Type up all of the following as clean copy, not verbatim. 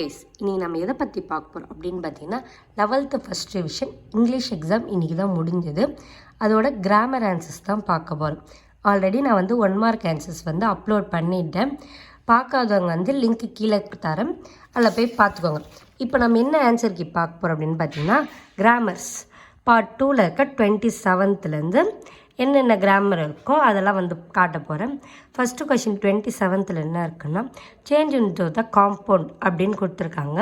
Guys இன்றைக்கி நம்ம எதை பற்றி பார்க்க போகிறோம் அப்படின்னு பார்த்தீங்கன்னா 11th first revision English exam இன்றைக்கி தான் முடிஞ்சது. அதோட கிராமர் ஆன்சர்ஸ் தான் பார்க்க போகிறோம். ஆல்ரெடி நான் 1 மார்க் ஆன்சர்ஸ் அப்லோட் பண்ணிட்டேன். பார்க்காதவங்க லிங்க்கு கீழே தரேன், அதில் போய் பார்த்துக்கோங்க. இப்போ நம்ம என்ன ஆன்சருக்கு பார்க்க போகிறோம் அப்படின்னு பார்த்தீங்கன்னா கிராமர்ஸ் பார்ட் 2ல் இருக்க 27th என்னென்ன கிராமர் இருக்கோ அதெல்லாம் காட்ட போகிறேன். ஃபஸ்ட்டு கொஷின் 27th என்ன இருக்குன்னா சேஞ்ச் இன்டு த காம்பவுண்ட் அப்படின்னு கொடுத்துருக்காங்க.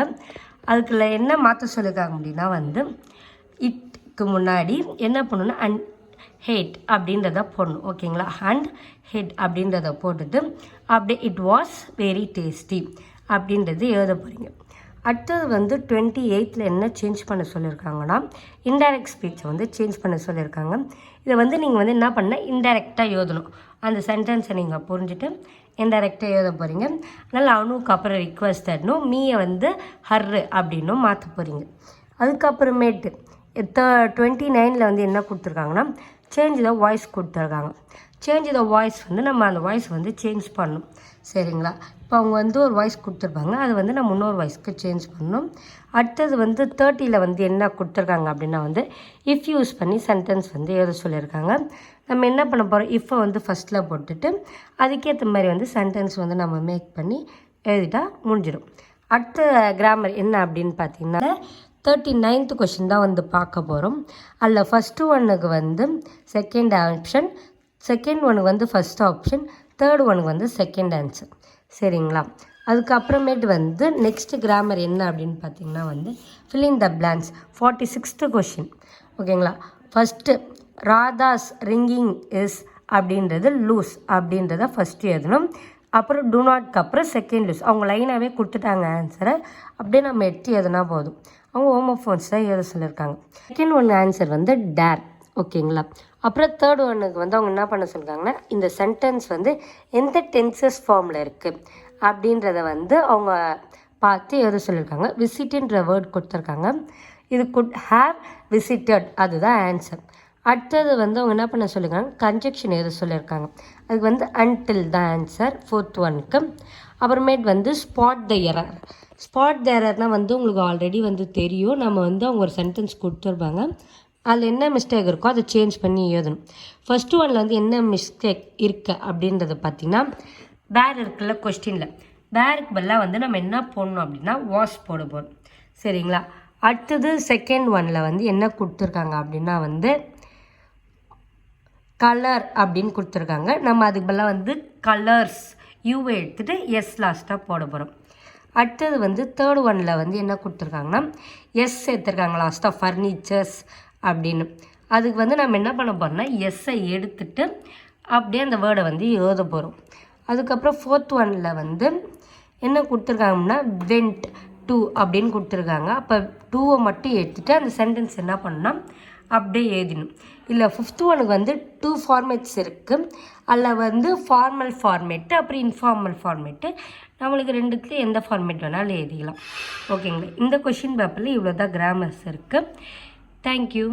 அதுக்குள்ள என்ன மாற்ற சொல்லியிருக்காங்க அப்படின்னா இட்க்கு முன்னாடி என்ன பண்ணணும்னா அண்ட் ஹேட் அப்படின்றத போடணும். ஓகேங்களா, அண்ட் ஹெட் அப்படின்றத போட்டுட்டு அப்படியே இட் வாஸ் வெரி டேஸ்டி அப்படின்றது எழுத போகிறீங்க. அடுத்தது 28th என்ன சேஞ்ச் பண்ண சொல்லியிருக்காங்கன்னா இன்டைரக்ட் ஸ்பீச்சை சேஞ்ச் பண்ண சொல்லியிருக்காங்க. இதை நீங்கள் என்ன பண்ணால் இன்டைரக்டாக எழுதணும். அந்த சென்டென்ஸை நீங்கள் புரிஞ்சுட்டு இன்டைரக்டாக எழுத போகிறீங்க. அதனால் அவனுக்கு அப்புறம் ரிக்வஸ்ட் தரணும், மீயை ஹர்ரு அப்படின்னும் மாற்ற போகிறீங்க. அதுக்கப்புறமேட்டு 29ல் என்ன கொடுத்துருக்காங்கன்னா சேஞ்ச் த வாய்ஸ் கொடுத்துருக்காங்க. சேஞ்ச் த வாய்ஸ் நம்ம அந்த வாய்ஸ் சேஞ்ச் பண்ணணும். சரிங்களா, இப்போ அவங்க ஒரு வாய்ஸ் கொடுத்துருப்பாங்க, அது நம்ம இன்னொரு வாய்ஸ்க்கு சேஞ்ச் பண்ணணும். அடுத்தது 30ல் என்ன கொடுத்துருக்காங்க அப்படின்னா இஃப் யூஸ் பண்ணி சென்டென்ஸ் எழுத சொல்லியிருக்காங்க. நம்ம என்ன பண்ண போகிறோம், இஃப்பை ஃபஸ்ட்டில் போட்டுட்டு அதுக்கேற்ற மாதிரி சென்டென்ஸ் நம்ம மேக் பண்ணி எழுதிட்டா முடிஞ்சிடும். அடுத்த கிராமர் என்ன அப்படின்னு பார்த்தீங்கன்னா 39th கொஷின் தான் பார்க்க போகிறோம். அதில் ஃபஸ்ட்டு ஒன்னுக்கு செகண்ட் ஆப்ஷன், செகண்ட் ஒனுக்கு ஃபஸ்ட் ஆப்ஷன், தேர்ட் ஒனுக்கு செகண்ட் ஆன்சர். சரிங்களா, அதுக்கப்புறமேட்டு நெக்ஸ்ட் கிராமர் என்ன அப்படின்னு பார்த்தீங்கன்னா fill in the blanks 46th question. ஓகேங்களா, ஃபஸ்ட்டு ராதாஸ் ரிங்கிங் இஸ் அப்படின்றது லூஸ் அப்படின்றத ஃபஸ்ட்டு எழுதணும். அப்புறம் டூ நாட்க்கு அப்புறம் செகண்ட் லூஸ். அவங்க லைனாகவே கொடுத்துட்டாங்க ஆன்சரை, அப்படியே நம்ம எடுத்து எழுதுனா போதும். அவங்க ஹோமோஃபோன்ஸ் தான் எழுத சொல்லியிருக்காங்க. Second one answer there. ஓகேங்களா, அப்புறம் தேர்ட் ஒன்னுக்கு அவங்க என்ன பண்ண சொல்லியிருக்காங்கன்னா இந்த சென்டென்ஸ் எந்த டென்சஸ் ஃபார்மில் இருக்குது அப்படின்றத அவங்க பார்த்து எழுத சொல்லியிருக்காங்க. விசிட்டுன்ற வேர்ட் கொடுத்துருக்காங்க, இது குட் ஹேவ் விசிட்டட், அதுதான் ஆன்சர். அடுத்தது அவங்க என்ன பண்ண சொல்லியிருக்காங்க கன்ஜெக்ஷன் எழுத சொல்லியிருக்காங்க. அதுக்கு அன்டில் தான் ஆன்சர் ஃபோர்த் ஒனுக்கு. அப்புறமேட்டு spot the error. Spot the எரர்னால் உங்களுக்கு ஆல்ரெடி தெரியும். நம்ம அவங்க ஒரு சென்டென்ஸ் கொடுத்துருப்பாங்க, அதில் என்ன மிஸ்டேக் இருக்கோ அதை சேஞ்ச் பண்ணி எழுதணும். ஃபஸ்ட்டு ஒன்னில் என்ன மிஸ்டேக் இருக்குது அப்படின்றத பார்த்திங்கன்னா பேர் இருக்குல்ல கொஸ்டினில், பேருக்கு பதிலாக நம்ம என்ன போடணும் அப்படின்னா வாஷ் போட போகிறோம். சரிங்களா, அடுத்தது செகண்ட் ஒன்னில் என்ன கொடுத்துருக்காங்க அப்படின்னா கலர் அப்படின்னு கொடுத்துருக்காங்க. நம்ம அதுக்கு பதிலாக கலர்ஸ் யூவை எடுத்துகிட்டு எஸ் லாஸ்ட்டாக போட போகிறோம். அடுத்தது தேர்ட் ஒன்னில் என்ன கொடுத்துருக்காங்கன்னா எஸ் சேர்த்துருக்காங்க லாஸ்ட்டாக ஃபர்னிச்சர்ஸ் அப்படின்னு. அதுக்கு நம்ம என்ன பண்ண போகிறோம்னா எஸ்ஸை எடுத்துட்டு அப்படியே அந்த வேர்டை எழுத போகிறோம். அதுக்கப்புறம் ஃபோர்த் ஒன்னில் என்ன கொடுத்துருக்காங்கன்னா வெண்ட் டூ அப்படின்னு கொடுத்துருக்காங்க. அப்போ டூவை மட்டும் எடுத்துகிட்டு அந்த சென்டென்ஸ் என்ன பண்ணால் அப்படியே எழுதிடணும். இல்லை ஃபிஃப்த் ஒனுக்கு 2 ஃபார்மேட்ஸ் இருக்குது. அதில் ஃபார்மல் ஃபார்மேட்டு அப்புறம் இன்ஃபார்மல் ஃபார்மேட்டு. நம்மளுக்கு ரெண்டுத்துலேயும் எந்த ஃபார்மேட் வேணாலும் எழுதிக்கலாம். ஓகேங்களா, இந்த கொஷின் பேப்பரில் இவ்வளோ தான் கிராமர்ஸ் இருக்குது. தேங்க்யூ.